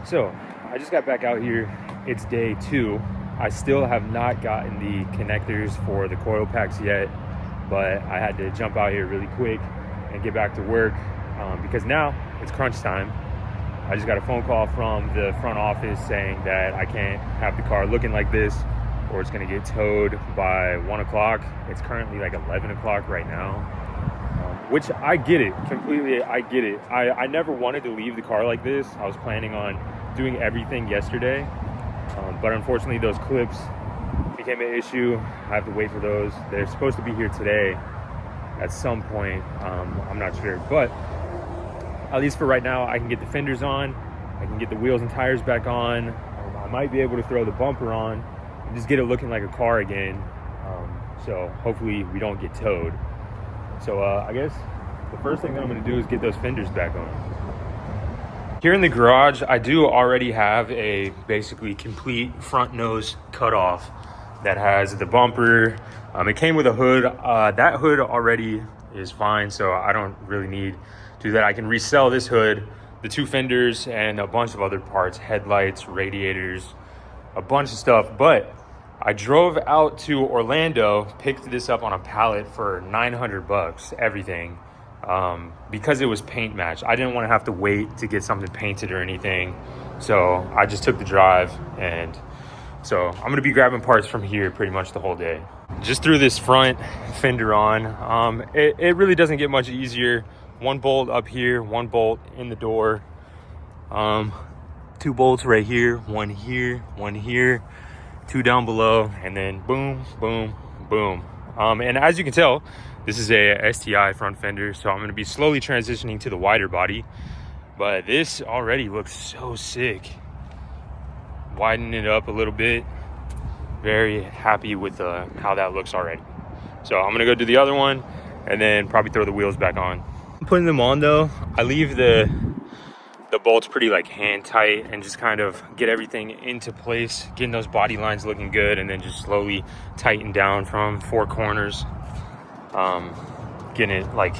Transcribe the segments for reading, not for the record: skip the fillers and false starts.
So I just got back out here. It's day 2. I still have not gotten the connectors for the coil packs yet, but I had to jump out here really quick and get back to work because now it's crunch time. I just got a phone call from the front office saying that I can't have the car looking like this or it's gonna get towed by 1 o'clock. It's currently like 11 o'clock right now, which I get it completely. I get it. I never wanted to leave the car like this. I was planning on doing everything yesterday, but unfortunately those clips became an issue. I have to wait for those. They're supposed to be here today at some point. I'm not sure, but at least for right now, I can get the fenders on, I can get the wheels and tires back on. I might be able to throw the bumper on and just get it looking like a car again. So hopefully we don't get towed. So I guess the first thing that I'm gonna do is get those fenders back on. Here in the garage, I do already have a basically complete front nose cutoff that has the bumper. It came with a hood. That hood already is fine, so I don't really need to do that. I can resell this hood, the 2 fenders, and a bunch of other parts, headlights, radiators, a bunch of stuff. But I drove out to Orlando, picked this up on a pallet for 900 bucks, everything, because it was paint matched. I didn't want to have to wait to get something painted or anything, so I just took the drive. And so I'm gonna be grabbing parts from here pretty much the whole day. Just threw this front fender on. It really doesn't get much easier. 1 bolt up here, 1 bolt in the door, 2 bolts right here, 1 here, 1 here, 2 down below, and then boom, boom, boom. And as you can tell, this is a STI front fender, so I'm gonna be slowly transitioning to the wider body, but this already looks so sick. Widen it up a little bit. Very happy with how that looks already. So I'm gonna go do the other one and then probably throw the wheels back on. Putting them on though, I leave the bolts pretty like hand tight and just kind of get everything into place, getting those body lines looking good, and then just slowly tighten down from 4 corners. Getting it like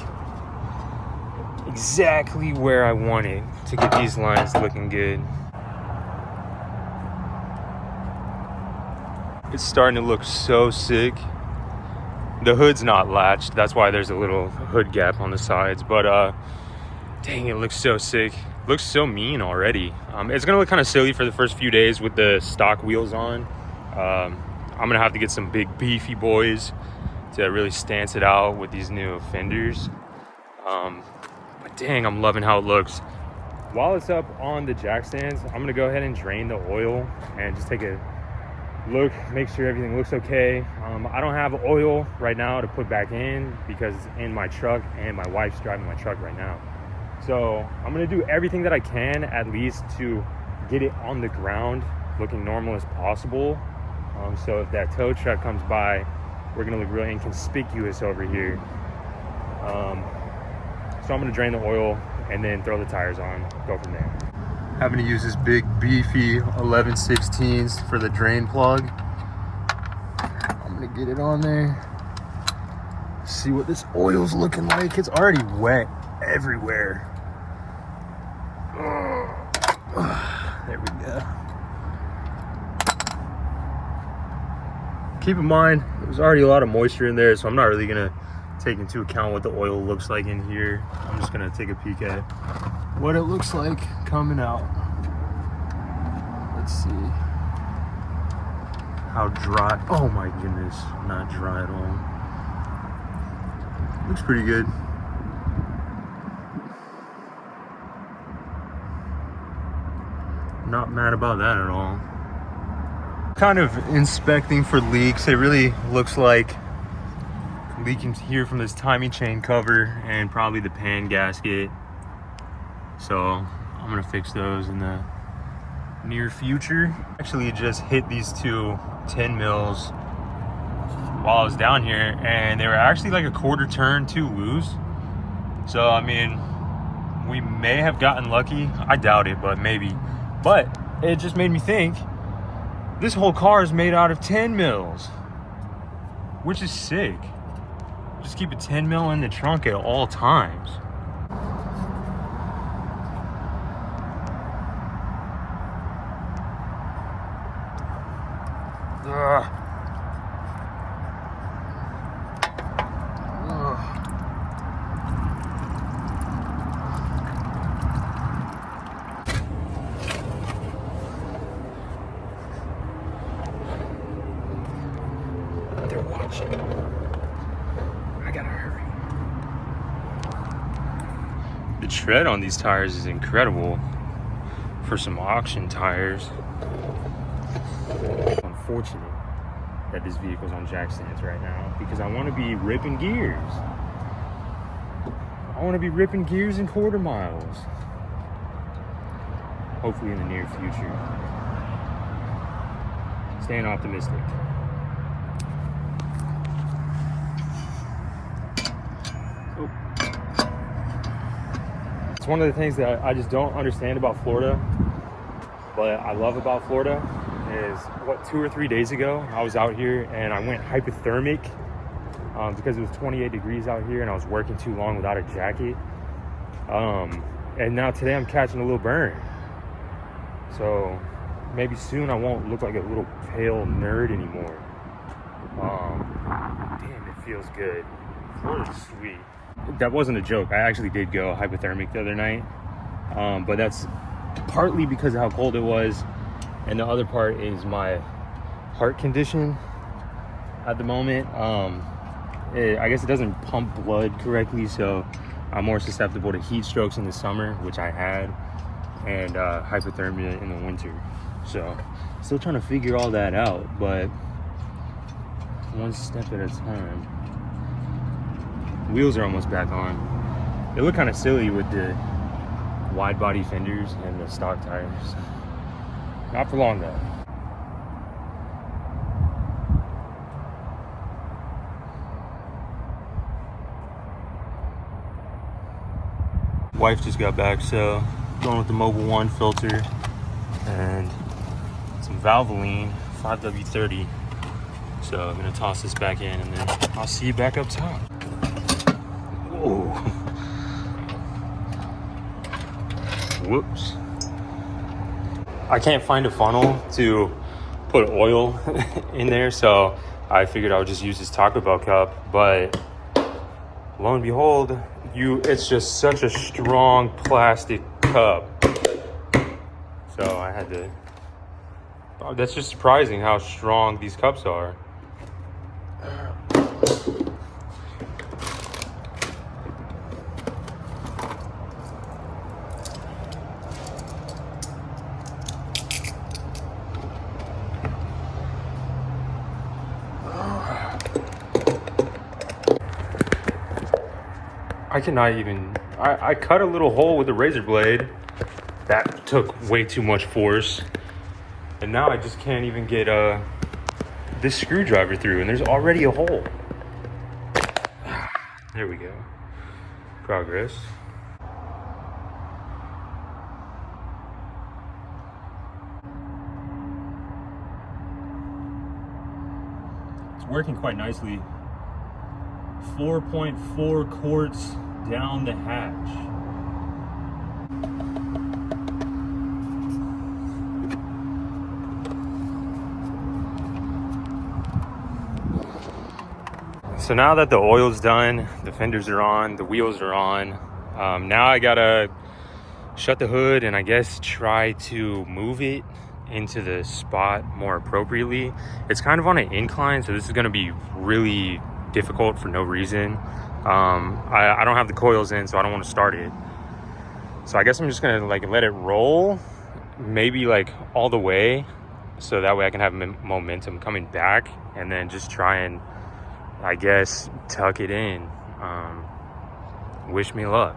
exactly where I want it to get these lines looking good. It's starting to look so sick. The hood's not latched, that's why there's a little hood gap on the sides, but dang, it looks so sick. Looks so mean already. It's gonna look kind of silly for the first few days with the stock wheels on. I'm gonna have to get some big beefy boys to really stance it out with these new fenders. But dang, I'm loving how it looks. While it's up on the jack stands, I'm gonna go ahead and drain the oil and just take a look, make sure everything looks okay. I don't have oil right now to put back in because it's in my truck and my wife's driving my truck right now. So I'm gonna do everything that I can at least to get it on the ground looking normal as possible. So if that tow truck comes by, we're gonna look really inconspicuous over here. So I'm gonna drain the oil and then throw the tires on, go from there. Having to use this big beefy 11/16s for the drain plug. I'm gonna get it on there. See what this oil's looking like. It's already wet everywhere. There we go. Keep in mind, there's already a lot of moisture in there, so I'm not really gonna take into account what the oil looks like in here. I'm just gonna take a peek at what it looks like coming out. Let's see how dry. Oh my goodness, not dry at all. Looks pretty good. Not mad about that at all. Kind of inspecting for leaks. It really looks like leaking here from this timing chain cover and probably the pan gasket. So I'm gonna fix those in the near future. Actually just hit these 2 10 mils while I was down here, and they were actually like a 1/4 turn too loose. So I mean, we may have gotten lucky. I doubt it, but maybe. But it just made me think this whole car is made out of 10 mils, which is sick. Just keep a 10 mil in the trunk at all times. Ugh. They're watching. I gotta hurry. The tread on these tires is incredible for some auction tires. Unfortunate that this vehicle's on jack stands right now because I want to be ripping gears. I want to be ripping gears in quarter miles. Hopefully in the near future. Staying optimistic. Oh. It's one of the things that I just don't understand about Florida, but I love about Florida is 2 or 3 days ago, I was out here and I went hypothermic because it was 28 degrees out here and I was working too long without a jacket. And now today I'm catching a little burn. So maybe soon I won't look like a little pale nerd anymore. Damn, it feels good. Florida's sweet. That wasn't a joke. I actually did go hypothermic the other night. But that's partly because of how cold it was. And the other part is my heart condition at the moment. I guess it doesn't pump blood correctly, so I'm more susceptible to heat strokes in the summer, which I had, and hypothermia in the winter. So still trying to figure all that out, but one step at a time. Wheels are almost back on. They look kind of silly with the wide body fenders and the stock tires. Not for long though. Wife just got back, so going with the Mobil 1 filter and some Valvoline 5W30. So I'm gonna toss this back in and then I'll see you back up top. Whoa. Whoops. I can't find a funnel to put oil in there, so I figured I would just use this Taco Bell cup, but lo and behold, it's just such a strong plastic cup. So I had to, that's just surprising how strong these cups are. I cannot even, I cut a little hole with a razor blade. That took way too much force. And now I just can't even get this screwdriver through, and there's already a hole. There we go. Progress. It's working quite nicely. 4.4 quarts down the hatch. So now that the oil's done, the fenders are on, the wheels are on, now I gotta shut the hood and I guess try to move it into the spot more appropriately. It's kind of on an incline, so this is gonna be really difficult for no reason. I don't have the coils in, so I don't want to start it. So I guess I'm just gonna like let it roll, maybe like all the way, so that way I can have momentum coming back, and then just try and, I guess, tuck it in. Wish me luck.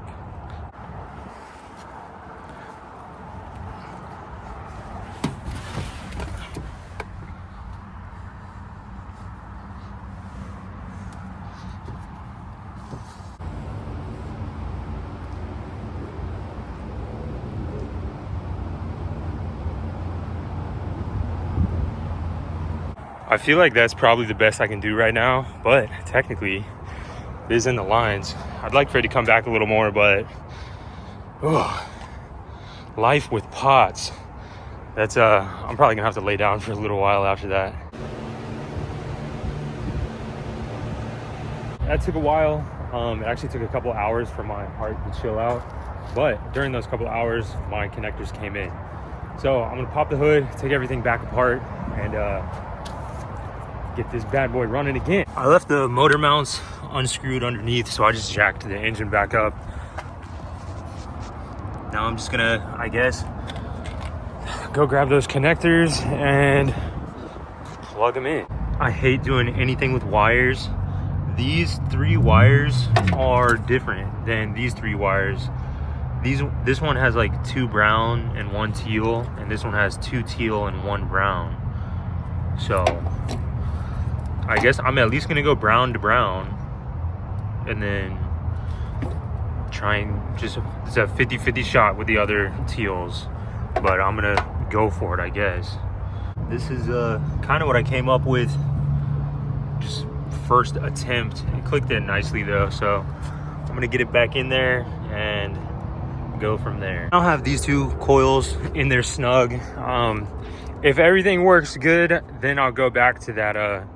I feel like that's probably the best I can do right now, but technically it is in the lines. I'd like for it to come back a little more, but life with pots. That's I'm probably gonna have to lay down for a little while after that. that took a while. It actually took a couple hours for my heart to chill out, but during those couple hours my connectors came in. So I'm gonna pop the hood, take everything back apart, and get this bad boy running again. I left the motor mounts unscrewed underneath, so I just jacked the engine back up. Now I'm just gonna, I guess, go grab those connectors and plug them in. I hate doing anything with wires. These 3 wires are different than these 3 wires. This one has like 2 brown and 1 teal, and this one has 2 teal and 1 brown. So I guess I'm at least gonna go brown to brown, and then try and just, it's a 50-50 shot with the other teals, but I'm gonna go for it, I guess. This is kind of what I came up with, just first attempt. It clicked in nicely though, so I'm gonna get it back in there and go from there. I'll have these 2 coils in there snug. If everything works good, then I'll go back to that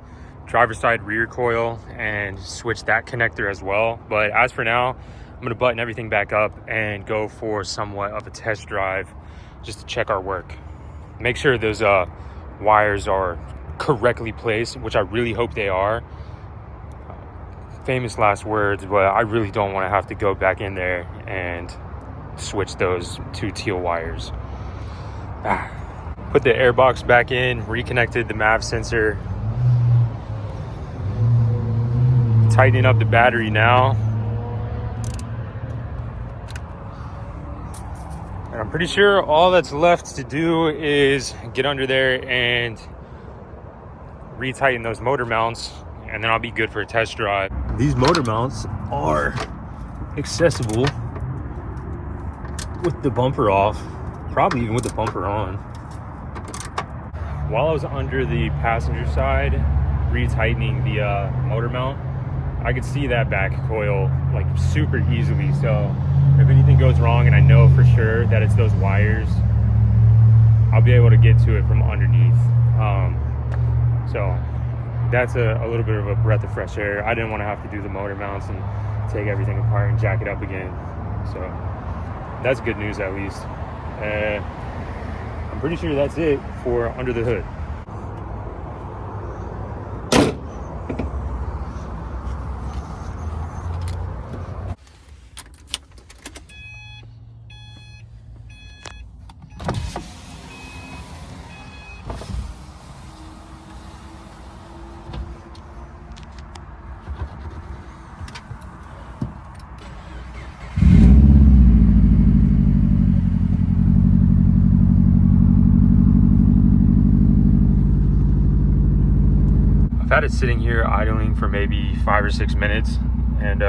driver's side rear coil and switch that connector as well. But as for now, I'm gonna button everything back up and go for somewhat of a test drive just to check our work. Make sure those wires are correctly placed, which I really hope they are. Famous last words, but I really don't want to have to go back in there and switch those 2 teal wires. Put the air box back in, reconnected the MAV sensor, tightening up the battery now. And I'm pretty sure all that's left to do is get under there and retighten those motor mounts, and then I'll be good for a test drive. These motor mounts are accessible with the bumper off, probably even with the bumper on. While I was under the passenger side retightening the motor mount, I could see that back coil like super easily. So if anything goes wrong and I know for sure that it's those wires, I'll be able to get to it from underneath. So that's a little bit of a breath of fresh air. I didn't want to have to do the motor mounts and take everything apart and jack it up again. So that's good news at least. I'm pretty sure that's it for under the hood. I've had it sitting here idling for maybe 5 or 6 minutes, and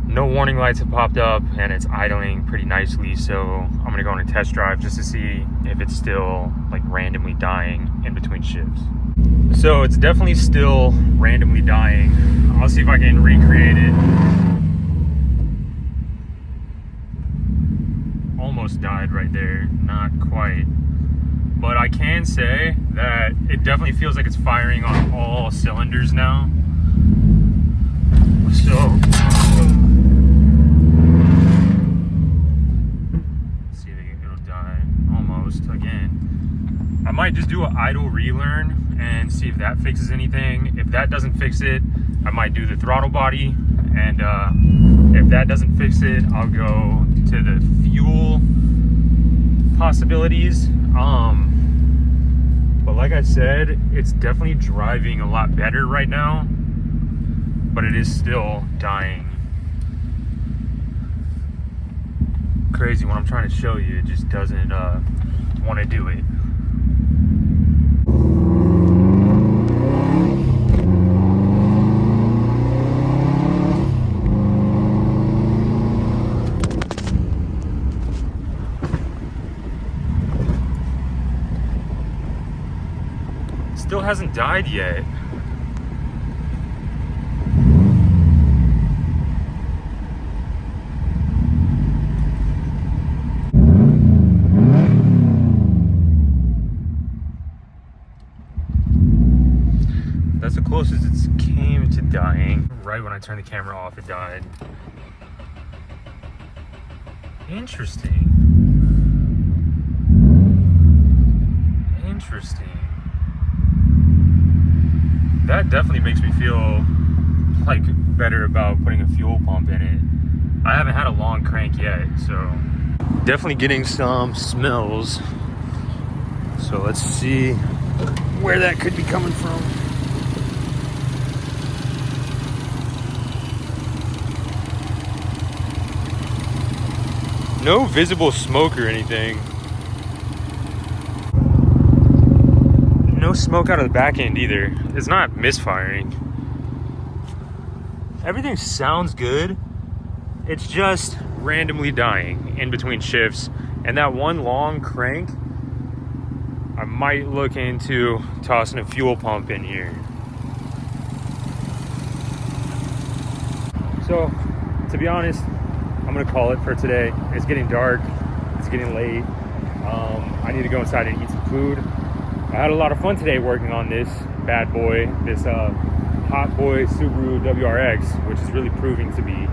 no warning lights have popped up, and it's idling pretty nicely. So I'm gonna go on a test drive just to see if it's still like randomly dying in between shifts. So it's definitely still randomly dying. I'll see if I can recreate it. Almost died right there, not quite. But I can say that it definitely feels like it's firing on all cylinders now. So, let's see if it'll die almost again. I might just do an idle relearn and see if that fixes anything. If that doesn't fix it, I might do the throttle body. And if that doesn't fix it, I'll go to the fuel possibilities. But like I said, it's definitely driving a lot better right now, but it is still dying. Crazy, when I'm trying to show you, it just doesn't want to do it. Still hasn't died yet. That's the closest it's came to dying. Right when I turned the camera off, it died. Interesting. Interesting. That definitely makes me feel like better about putting a fuel pump in it. I haven't had a long crank yet, so definitely getting some smells. So let's see where that could be coming from. No visible smoke or anything. No smoke out of the back end either. It's not misfiring. Everything sounds good. It's just randomly dying in between shifts. And that one long crank, I might look into tossing a fuel pump in here. So, to be honest, I'm gonna call it for today. It's getting dark, it's getting late. I need to go inside and eat some food. I had a lot of fun today working on this bad boy, this hot boy Subaru WRX, which is really proving to be.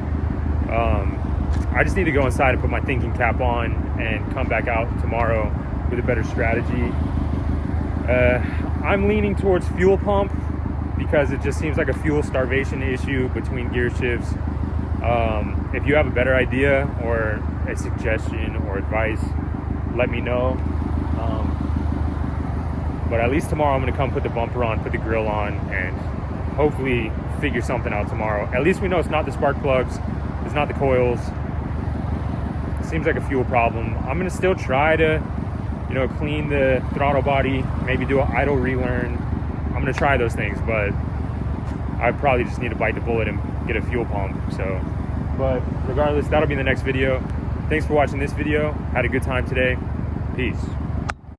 I just need to go inside and put my thinking cap on and come back out tomorrow with a better strategy. I'm leaning towards fuel pump because it just seems like a fuel starvation issue between gear shifts. If you have a better idea or a suggestion or advice, let me know. But at least tomorrow I'm gonna come put the bumper on, put the grill on, and hopefully figure something out tomorrow. At least we know it's not the spark plugs, it's not the coils. It seems like a fuel problem. I'm gonna still try to, clean the throttle body, maybe do an idle relearn. I'm gonna try those things, but I probably just need to bite the bullet and get a fuel pump. So, but regardless, that'll be the next video. Thanks for watching this video. Had a good time today. Peace.